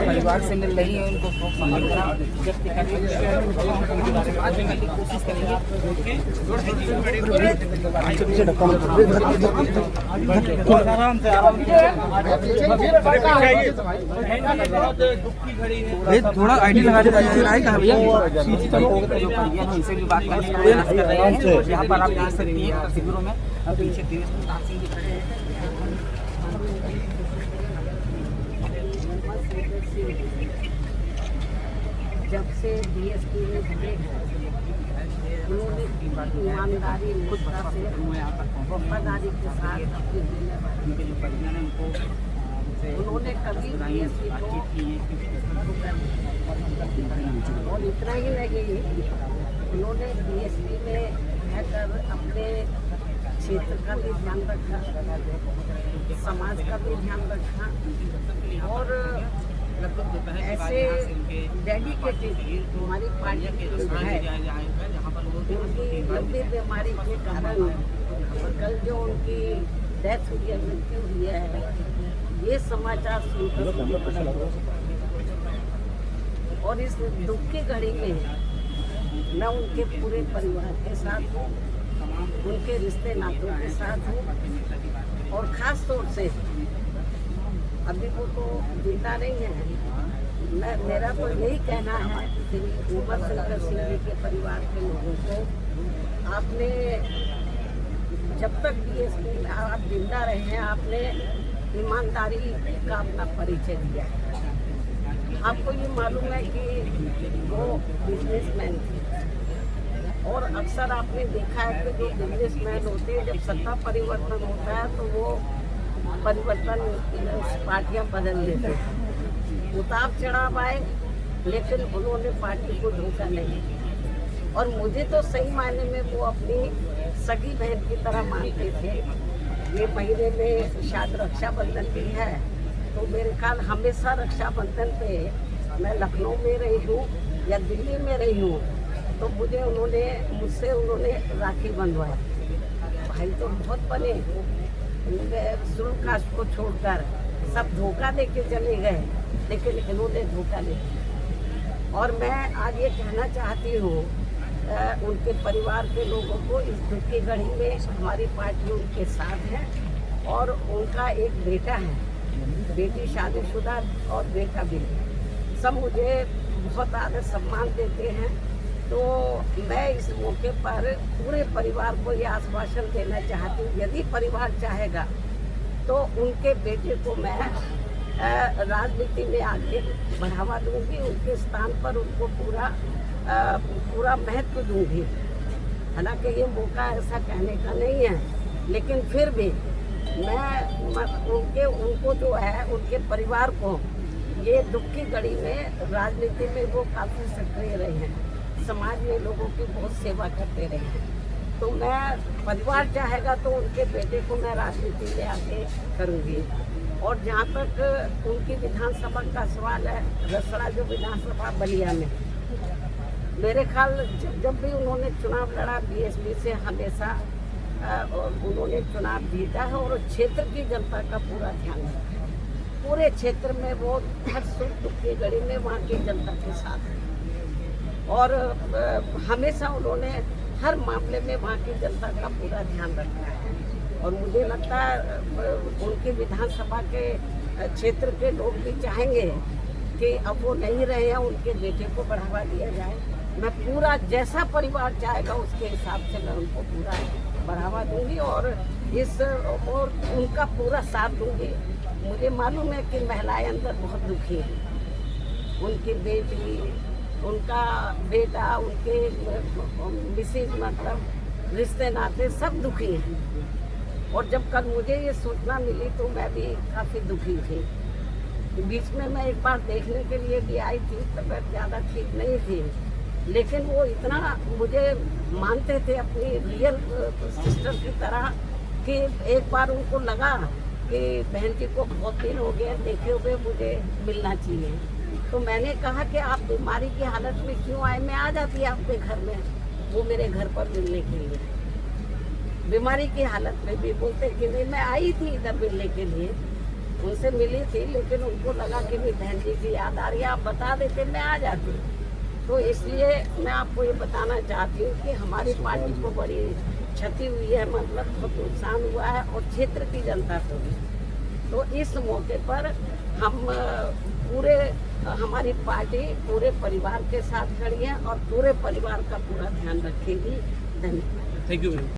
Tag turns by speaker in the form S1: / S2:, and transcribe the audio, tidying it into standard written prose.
S1: परिवार से मिल रही है, उनको समझ की कोशिश करेंगे। थोड़ा आईडी लगा दे भैया, इनसे भी बात कर रहे हैं। यहाँ पर आप देख सकती हैं शिविरों में पीछे दिनेश प्रताप सिंह जी खड़े हैं।
S2: जब से डीएसपी में जुड़े हैं, उन्होंने ईमानदारी, निष्ठा से, वफादारी के साथ अपनी जिम्मेदारी, उन्होंने कभी डीएसपी को, और इतना ही नहीं, उन्होंने डीएसपी में रहकर अपने क्षेत्र का भी ध्यान रखा, समाज का भी ध्यान रखा, और ऐसे डेडिकेटेड हमारी पार्टी है। उनकी लंबी बीमारी के कारण कल जो उनकी डेथ हुई है, मृत्यु हुई है, ये समाचार सुनकर, और इस दुख की घड़ी में मैं उनके पूरे परिवार के साथ हूँ, उनके रिश्ते नातों के साथ हूँ, और ख़ास तौर से अभी वो तो जिंदा नहीं है। मेरा तो यही कहना है कि उमर शंकर सिंह जी के परिवार के लोगों को, आपने जब तक डीएसपी आप जिंदा रहे हैं, आपने ईमानदारी का अपना परिचय दिया है। आपको ये मालूम है कि वो बिजनेसमैन थे, और अक्सर आपने देखा है कि जो बिजनेसमैन होते हैं, जब सत्ता परिवर्तन होता है तो वो परिवर्तन पार्टियां बदल लेते हैं, उतार चढ़ाव आए, लेकिन उन्होंने पार्टी को धोखा नहीं। और मुझे तो सही मायने में वो अपनी सगी बहन की तरह मानते थे। ये महीने में शायद रक्षाबंधन भी है, तो मेरे ख्याल हमेशा रक्षाबंधन पे मैं लखनऊ में रही हूँ या दिल्ली में रही हूँ, तो मुझसे उन्होंने राखी बंधवाई। भाई तो बहुत बने, सुल्क कास्ट को छोड़कर सब धोखा दे के चले गए, लेकिन इन्होंने धोखा नहीं दिया। और मैं आज ये कहना चाहती हूँ उनके परिवार के लोगों को, इस दुख की घड़ी में हमारी पार्टी उनके साथ है, और उनका एक बेटा है, बेटी शादीशुदा और बेटा भी, सब मुझे बहुत आदर सम्मान देते हैं। तो मैं इस मौके पर पूरे परिवार को ये आश्वासन देना चाहती हूँ, यदि परिवार चाहेगा तो उनके बेटे को मैं राजनीति में आगे बढ़ावा दूंगी, उनके स्थान पर उनको पूरा महत्व दूंगी। हालांकि ये मौका ऐसा कहने का नहीं है, लेकिन फिर भी मैं उनको जो है, उनके परिवार को, ये दुख की घड़ी में राजनीति में वो काफ़ी सक्रिय रहे हैं, समाज में लोगों की बहुत सेवा करते रहे हैं। तो मैं, परिवार चाहेगा तो उनके बेटे को मैं राजनीति में आगे करूँगी। और जहाँ तक उनकी विधानसभा का सवाल है, रसड़ा जो विधानसभा बलिया में, मेरे ख्याल जब भी उन्होंने चुनाव लड़ा बीएसपी से, हमेशा उन्होंने चुनाव जीता है, और क्षेत्र की जनता का पूरा ध्यान रखा है। पूरे क्षेत्र में वो हर सुख दुख की घड़ी में वहाँ की जनता के साथ है, और हमेशा उन्होंने हर मामले में वहाँ की जनता का पूरा ध्यान रखा है। और मुझे लगता है उनकी विधानसभा के क्षेत्र के लोग भी चाहेंगे कि अब वो नहीं रहे हैं, उनके बेटे को बढ़ावा दिया जाए। मैं पूरा, जैसा परिवार चाहेगा उसके हिसाब से मैं उनको पूरा बढ़ावा दूंगी, और उनका पूरा साथ दूंगी। मुझे मालूम है कि महिलाएं अंदर बहुत दुखी हैं, उनकी बेटी, उनका बेटा, उनके मिसेज, मतलब रिश्ते नाते सब दुखी हैं। और जब कल मुझे ये सूचना मिली तो मैं भी काफ़ी दुखी थी। बीच में मैं एक बार देखने के लिए भी आई थी, तबीयत ज़्यादा ठीक नहीं थी, लेकिन वो इतना मुझे मानते थे अपनी रियल सिस्टर की तरह कि एक बार उनको लगा कि बहन जी को बहुत दिन हो गए देखे हुए, मुझे मिलना चाहिए। तो मैंने कहा कि आप बीमारी की हालत में क्यों आए, मैं आ जाती आपके घर में। वो मेरे घर पर मिलने के लिए, बीमारी की हालत में भी बोलते कि नहीं, मैं आई थी इधर मिलने के लिए, उनसे मिली थी, लेकिन उनको लगा कि भी बहन जी की याद आ रही है, आप बता देते मैं आ जाती। तो इसलिए मैं आपको ये बताना चाहती हूँ कि हमारी पार्टी को बड़ी क्षति हुई है, मतलब बहुत नुकसान हुआ है, और क्षेत्र की जनता को भी। तो इस मौके पर हम पूरे, हमारी पार्टी पूरे परिवार के साथ खड़ी है और पूरे परिवार का पूरा ध्यान रखेगी। धन्यवाद।
S3: Thank you.